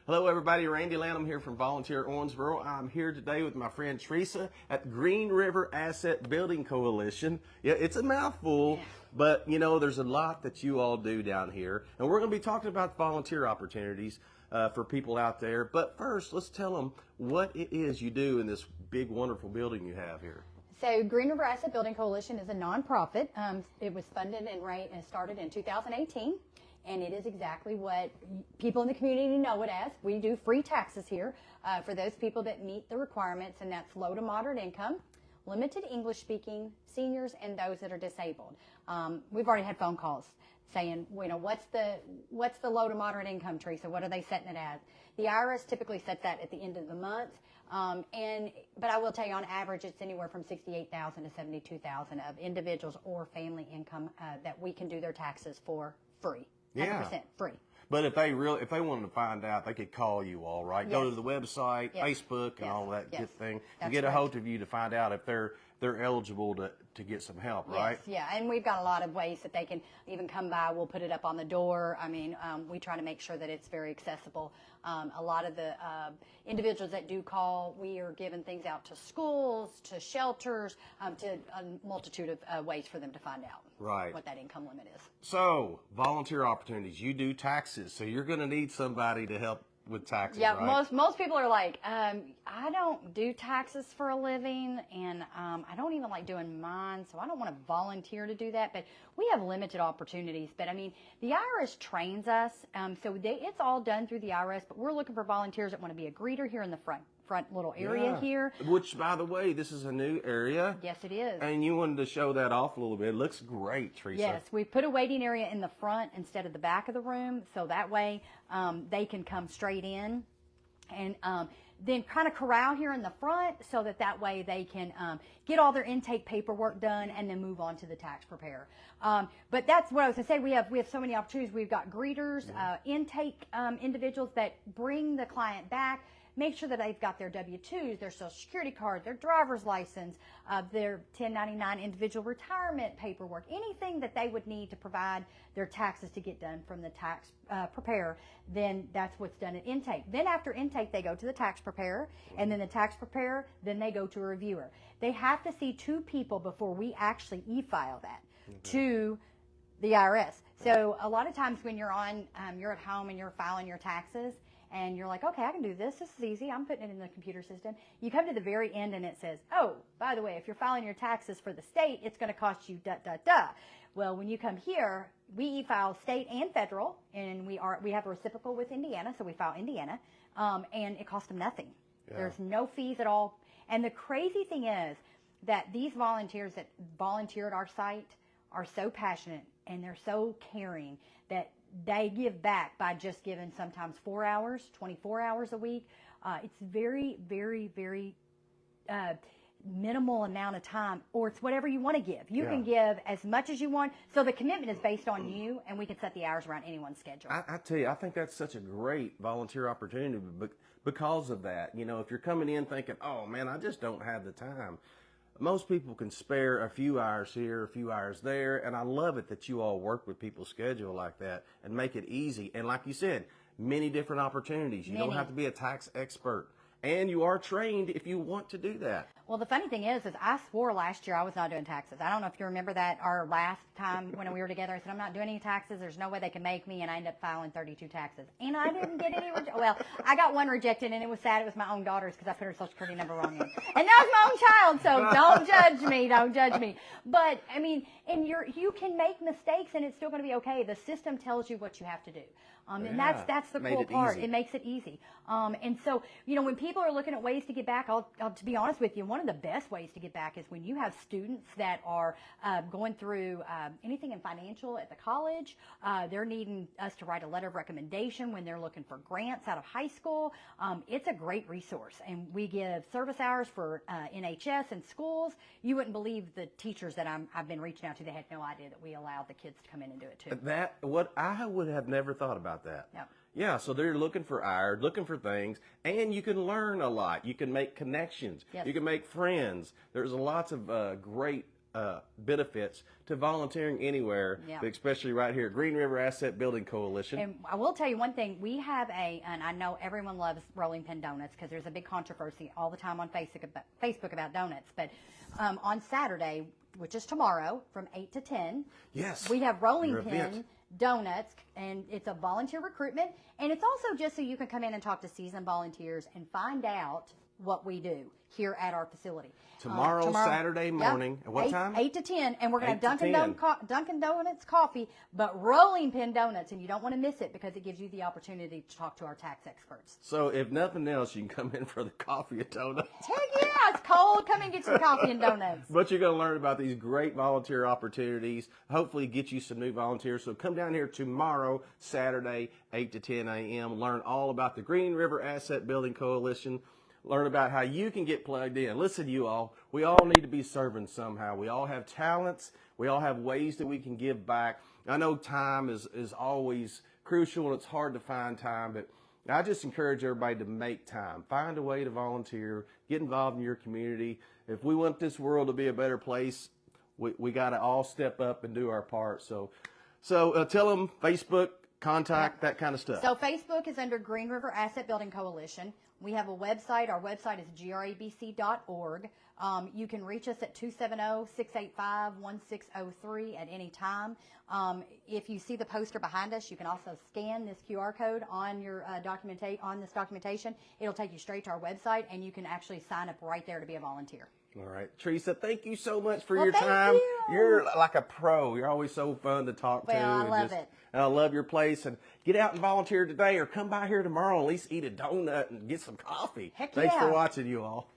Hello everybody, Randy Lanham here from Volunteer Owensboro. I'm here today with my friend Teresa at Green River Asset Building Coalition. Yeah, it's a mouthful, but you know, there's a lot that you all do down here. And we're going to be talking about volunteer opportunities for people out there. But first, let's tell them what it is you do in this big, wonderful building you have here. So Green River Asset Building Coalition is a nonprofit. It was funded and started in 2018. And it is exactly what people in the community know it as. We do free taxes here for those people that meet the requirements, and that's low to moderate income, limited English speaking, seniors, and those that are disabled. We've already had phone calls saying, you know, what's the low to moderate income, Teresa? What are they setting it as? The IRS typically sets that at the end of the month. But I will tell you, on average, it's anywhere from $68,000 to $72,000 of individuals or family income that we can do their taxes for free. 100% free. But if they wanted to find out, they could call you all, right? Yes. Go to the website, Yes. Facebook, and all that good thing, and get a hold of you to find out if they're eligible to get some help, right? Yes, yeah, and we've got a lot of ways that they can even come by. We'll put it up on the door. I mean, we try to make sure that it's very accessible. A lot of the individuals that do call, we are giving things out to schools, to shelters, to a multitude of ways for them to find out what that income limit is. So, volunteer opportunities. You do taxes, so you're going to need somebody to help with taxes, yeah, right? most people are like, I don't do taxes for a living, and I don't even like doing mine, so I don't want to volunteer to do that. But we have limited opportunities. But I mean, the IRS trains us, so it's all done through the IRS. But we're looking for volunteers that want to be a greeter here in the front little area here. Which, by the way, this is a new area. Yes, it is. And you wanted to show that off a little bit. It looks great, Teresa. Yes, we put a waiting area in the front instead of the back of the room, so that way they can come straight in, and then kind of corral here in the front, so that way they can get all their intake paperwork done and then move on to the tax preparer. But that's what I was going to say. We have so many opportunities. We've got greeters, intake individuals that bring the client back. Make sure that they've got their W-2s, their Social Security card, their driver's license, their 1099 individual retirement paperwork, anything that they would need to provide their taxes to get done from the tax preparer. Then that's what's done at intake. Then after intake, they go to the tax preparer, and then the tax preparer, then they go to a reviewer. They have to see two people before we actually e-file that to the IRS. So a lot of times when you're you're at home and you're filing your taxes, and you're like, okay, I can do this. This is easy. I'm putting it in the computer system. You come to the very end and it says, oh, by the way, if you're filing your taxes for the state, it's going to cost you . Well, when you come here, we e-file state and federal, and we have a reciprocal with Indiana, so we file Indiana, and it costs them nothing. Yeah. There's no fees at all. And the crazy thing is that these volunteers that volunteer at our site are so passionate and they're so caring that they give back by just giving sometimes 4 hours, 24 hours a week. It's very, very, very minimal amount of time, or it's whatever you want to give. You can give as much as you want. So the commitment is based on you, and we can set the hours around anyone's schedule. I tell you, I think that's such a great volunteer opportunity because of that. You know, if you're coming in thinking, oh man, I just don't have the time. Most people can spare a few hours here, a few hours there, and I love it that you all work with people's schedule like that and make it easy. And like you said, many different opportunities. You don't have to be a tax expert. And you are trained if you want to do that. Well, the funny thing is I swore last year I was not doing taxes. I don't know if you remember that, our last time when we were together. I said, I'm not doing any taxes. There's no way they can make me. And I ended up filing 32 taxes. And I didn't get any well, I got one rejected, and it was sad. It was my own daughter's because I put her Social Security number wrong in. And that was my own child, so don't judge me. Don't judge me. But, I mean, and you can make mistakes, and it's still going to be okay. The system tells you what you have to do. And that's the cool part. It makes it easy. And so, you know, when people are looking at ways to get back, to be honest with you, one of the best ways to get back is when you have students that are going through anything in financial at the college. They're needing us to write a letter of recommendation when they're looking for grants out of high school. It's a great resource. And we give service hours for NHS and schools. You wouldn't believe the teachers that I've been reaching out to. They had no idea that we allowed the kids to come in and do it too. What I would have never thought about that. No. Yeah, so they're looking for hours, looking for things, and you can learn a lot. You can make connections. Yes. You can make friends. There's lots of great benefits to volunteering anywhere, Yeah. but especially right here at Green River Asset Building Coalition. And I will tell you one thing, we have and I know everyone loves rolling pin donuts because there's a big controversy all the time on Facebook about donuts, but on Saturday, which is tomorrow, from 8 to 10, Yes, we have rolling your event. pin donuts, and it's a volunteer recruitment, and it's also just so you can come in and talk to seasoned volunteers and find out what we do here at our facility. Tomorrow, Saturday morning. Yep, At what time? 8 to 10, and we're going 8 to have to Dunkin' Donuts coffee, but rolling pin donuts, and you don't want to miss it because it gives you the opportunity to talk to our tax experts. So if nothing else, you can come in for the coffee and donuts. Heck yeah, it's cold. Come and get some coffee and donuts. But you're going to learn about these great volunteer opportunities, hopefully get you some new volunteers. So come down here tomorrow, Saturday, 8 to 10 a.m., learn all about the Green River Asset Building Coalition, learn about how you can get plugged in. Listen, you all, we all need to be serving somehow. We all have talents. We all have ways that we can give back. I know time is always crucial and it's hard to find time, but I just encourage everybody to make time. Find a way to volunteer. Get involved in your community. If we want this world to be a better place, we got to all step up and do our part. So tell them Facebook, contact, that kind of stuff. So Facebook is under Green River Asset Building Coalition. We have a website. Our website is grabc.org. You can reach us at 270-685-1603 at any time. If you see the poster behind us, you can also scan this QR code on your this documentation. It'll take you straight to our website, and you can actually sign up right there to be a volunteer. All right. Teresa, thank you so much for Well, your thank time. you. You're like a pro. You're always so fun to talk to. Well, I and love it. And I love your place. And get out and volunteer today or come by here tomorrow and at least eat a donut and get some coffee. Heck Thanks yeah. for watching, you all.